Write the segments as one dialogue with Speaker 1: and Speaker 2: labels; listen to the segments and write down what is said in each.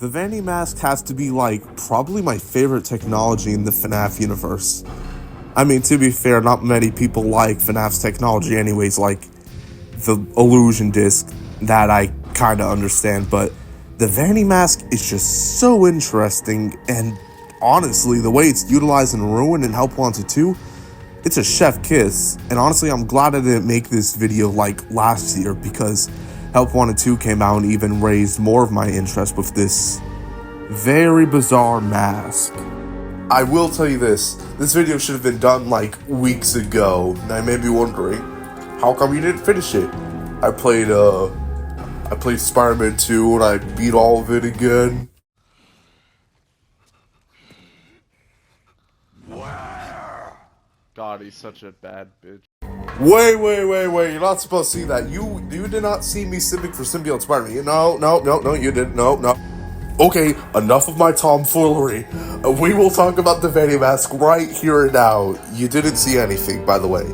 Speaker 1: The Vanny mask has to be like probably my favorite technology in the FNaF universe. I mean, to be fair, not many people like FNAF's technology anyways, like the illusion disc, that I kinda understand, but the Vanny mask is just so interesting, and honestly, the way it's utilized in Ruin and Help Wanted 2, it's a chef kiss. And honestly, I'm glad I didn't make this video like last year, because Help Wanted 2 came out and even raised more of my interest with this very bizarre mask. I will tell you this video should have been done like weeks ago, and I may be wondering, how come you didn't finish it? I played Spider-Man 2 and I beat all of it again.
Speaker 2: God, he's such a bad bitch.
Speaker 1: Wait, you're not supposed to see that. You did not see me simping for Symbiote Spider-Man. No, you didn't. No. Okay, enough of my tomfoolery. We will talk about the Vanny mask right here and now. You didn't see anything, by the way.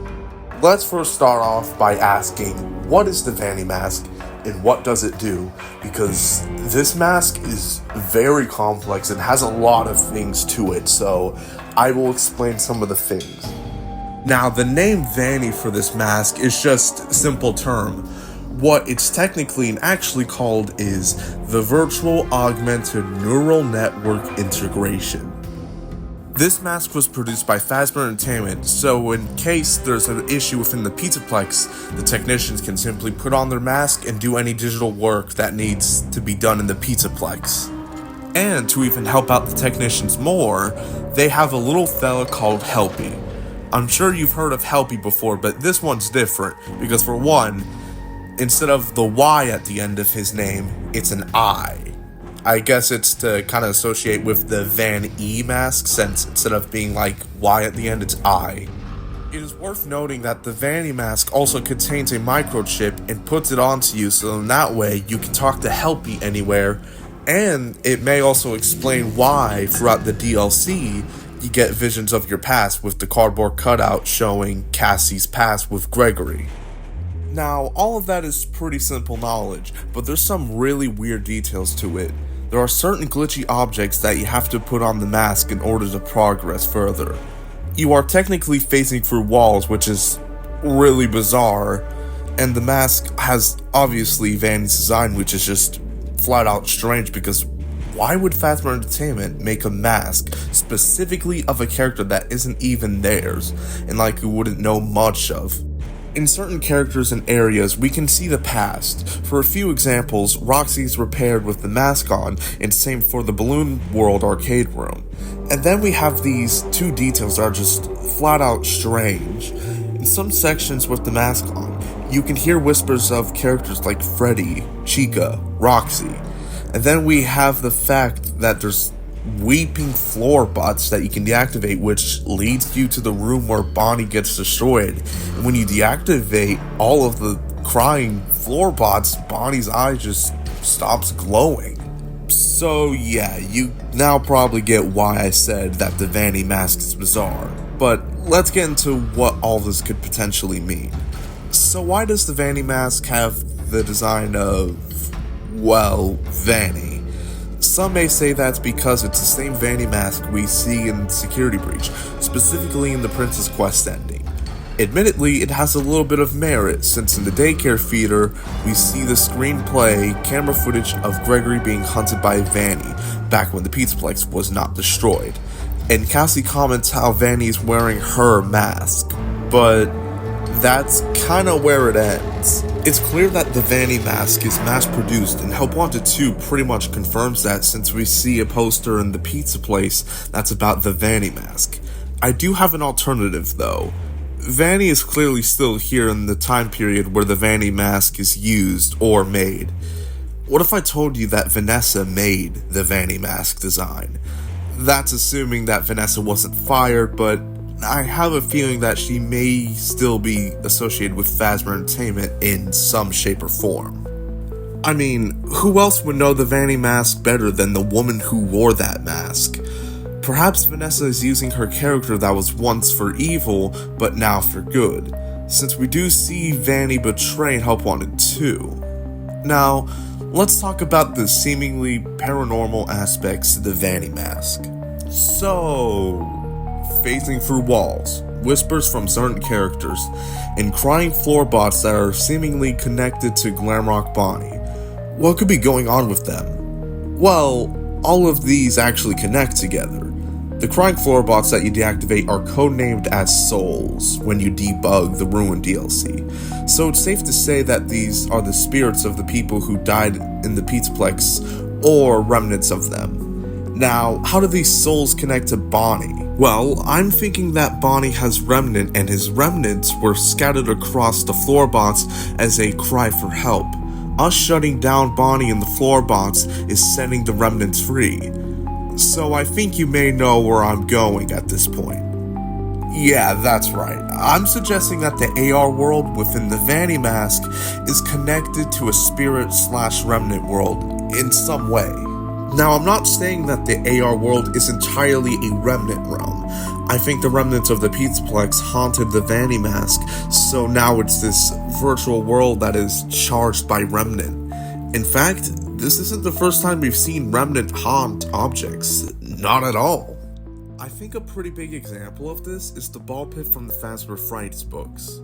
Speaker 1: Let's first start off by asking, what is the Vanny mask and what does it do? Because this mask is very complex and has a lot of things to it, so I will explain some of the things. Now, the name Vanny for this mask is just a simple term. What it's technically and actually called is the Virtual Augmented Neural Network Integration. This mask was produced by Phasma Entertainment, so in case there's an issue within the Pizzaplex, the technicians can simply put on their mask and do any digital work that needs to be done in the Pizzaplex. And to even help out the technicians more, they have a little fella called Helpy. I'm sure you've heard of Helpy before, but this one's different, because for one, instead of the Y at the end of his name, it's an I. I guess it's to kind of associate with the Van E mask, since instead of being like Y at the end, it's I. It is worth noting that the Vanny mask also contains a microchip and puts it onto you, so in that way you can talk to Helpy anywhere, and it may also explain why throughout the DLC you get visions of your past with the cardboard cutout showing Cassie's past with Gregory. Now, all of that is pretty simple knowledge, but there's some really weird details to it. There are certain glitchy objects that you have to put on the mask in order to progress further. You are technically facing through walls, which is really bizarre, and the mask has obviously Vanny's design, which is just flat out strange, because why would Phasma Entertainment make a mask specifically of a character that isn't even theirs, and like you wouldn't know much of? In certain characters and areas, we can see the past. For a few examples, Roxy's repaired with the mask on, and same for the Balloon World arcade room. And then we have these two details that are just flat out strange. In some sections with the mask on, you can hear whispers of characters like Freddy, Chica, Roxy. And then we have the fact that there's weeping floor bots that you can deactivate, which leads you to the room where Bonnie gets destroyed. And when you deactivate all of the crying floor bots, Bonnie's eye just stops glowing. So yeah, you now probably get why I said that the Vanny mask is bizarre. But let's get into what all this could potentially mean. So why does the Vanny mask have the design of, well, Vanny? Some may say that's because it's the same Vanny mask we see in Security Breach, specifically in the Princess Quest ending. Admittedly, it has a little bit of merit, since in the daycare feeder, we see the screenplay camera footage of Gregory being hunted by Vanny, back when the Pizzaplex was not destroyed. And Cassie comments how Vanny's wearing her mask, but that's kinda where it ends. It's clear that the Vanny mask is mass-produced, and Help Wanted 2 pretty much confirms that, since we see a poster in the pizza place that's about the Vanny mask. I do have an alternative though. Vanny is clearly still here in the time period where the Vanny mask is used or made. What if I told you that Vanessa made the Vanny mask design? That's assuming that Vanessa wasn't fired, but I have a feeling that she may still be associated with Phasma Entertainment in some shape or form. I mean, who else would know the Vanny mask better than the woman who wore that mask? Perhaps Vanessa is using her character that was once for evil, but now for good, since we do see Vanny betray Help Wanted 2. Now, let's talk about the seemingly paranormal aspects of the Vanny mask. So, phasing through walls, whispers from certain characters, and crying floorbots that are seemingly connected to Glamrock Bonnie. What could be going on with them? Well, all of these actually connect together. The crying floorbots that you deactivate are codenamed as souls when you debug the Ruin DLC, so it's safe to say that these are the spirits of the people who died in the Pizzaplex, or remnants of them. Now, how do these souls connect to Bonnie? Well, I'm thinking that Bonnie has remnant and his remnants were scattered across the floorbots as a cry for help. Us shutting down Bonnie and the floorbots is setting the remnants free. So I think you may know where I'm going at this point. Yeah, that's right. I'm suggesting that the AR world within the Vanny mask is connected to a spirit/remnant world in some way. Now, I'm not saying that the AR world is entirely a remnant realm. I think the remnants of the Pizzaplex haunted the Vanny mask, so now it's this virtual world that is charged by remnant. In fact, this isn't the first time we've seen remnant haunt objects. Not at all. I think a pretty big example of this is the ball pit from the Fazbear Frights books.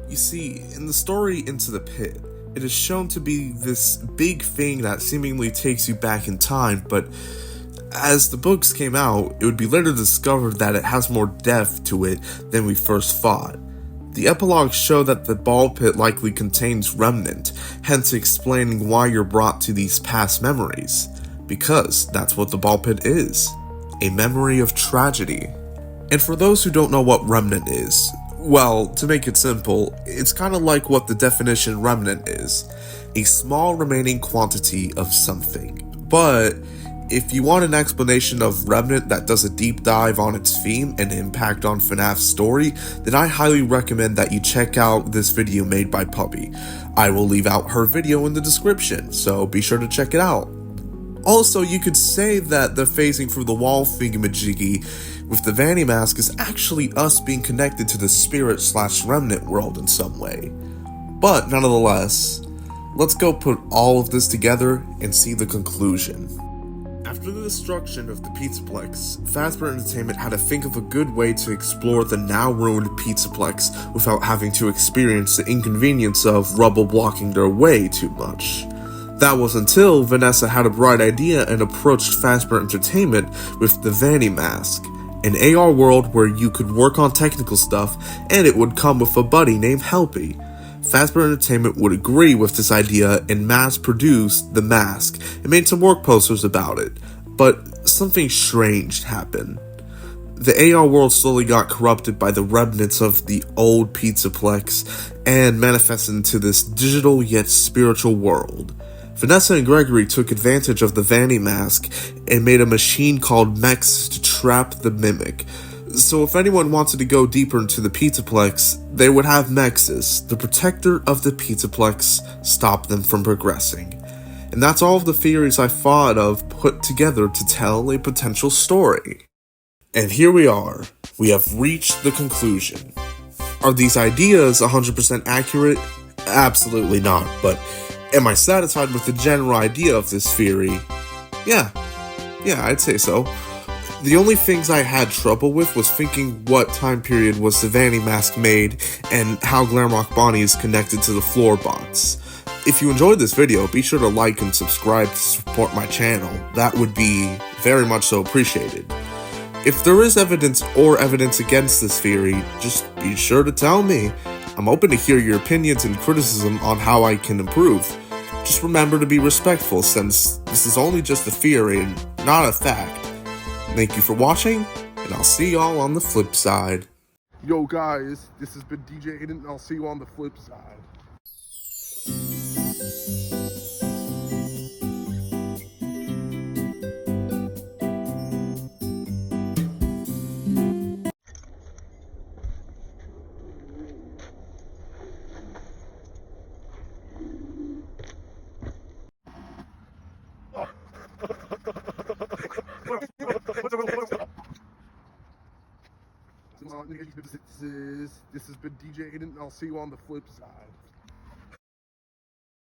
Speaker 1: You see, in the story Into the Pit, it is shown to be this big thing that seemingly takes you back in time, but as the books came out, it would be later discovered that it has more depth to it than we first thought. The epilogues show that the ball pit likely contains remnant, hence explaining why you're brought to these past memories. Because that's what the ball pit is. A memory of tragedy. And for those who don't know what remnant is, well, to make it simple, it's kind of like what the definition remnant is. A small remaining quantity of something. But if you want an explanation of remnant that does a deep dive on its theme and impact on FNAF's story, then I highly recommend that you check out this video made by Puppy. I will leave out her video in the description, so be sure to check it out. Also, you could say that the phasing through the wall thingamajiggy with the Vanny mask is actually us being connected to the spirit/remnant world in some way. But nonetheless, let's go put all of this together and see the conclusion. After the destruction of the Pizzaplex, Fazbear Entertainment had to think of a good way to explore the now ruined Pizzaplex without having to experience the inconvenience of rubble blocking their way too much. That was until Vanessa had a bright idea and approached Fazbear Entertainment with the Vanny mask, an AR world where you could work on technical stuff and it would come with a buddy named Helpy. Fazbear Entertainment would agree with this idea and mass-produced the mask and made some work posters about it, but something strange happened. The AR world slowly got corrupted by the remnants of the old Pizzaplex and manifested into this digital yet spiritual world. Vanessa and Gregory took advantage of the Vanny mask and made a machine called Mex to trap the mimic. So if anyone wanted to go deeper into the Pizzaplex, they would have Mexus, the protector of the Pizzaplex, stop them from progressing. And that's all of the theories I thought of put together to tell a potential story. And here we are. We have reached the conclusion. Are these ideas 100% accurate? Absolutely not, but am I satisfied with the general idea of this theory? Yeah, I'd say so. The only things I had trouble with was thinking what time period was the Vanny mask made and how Glamrock Bonnie is connected to the floorbots. If you enjoyed this video, be sure to like and subscribe to support my channel. That would be very much so appreciated. If there is evidence against this theory, just be sure to tell me. I'm open to hear your opinions and criticism on how I can improve. Just remember to be respectful since this is only just a theory and not a fact. Thank you for watching, and I'll see y'all on the flip side. Yo guys, this has been DJ Aiden, and I'll see you on the flip side. This has been DJ Aiden, and I'll see you on the flip side.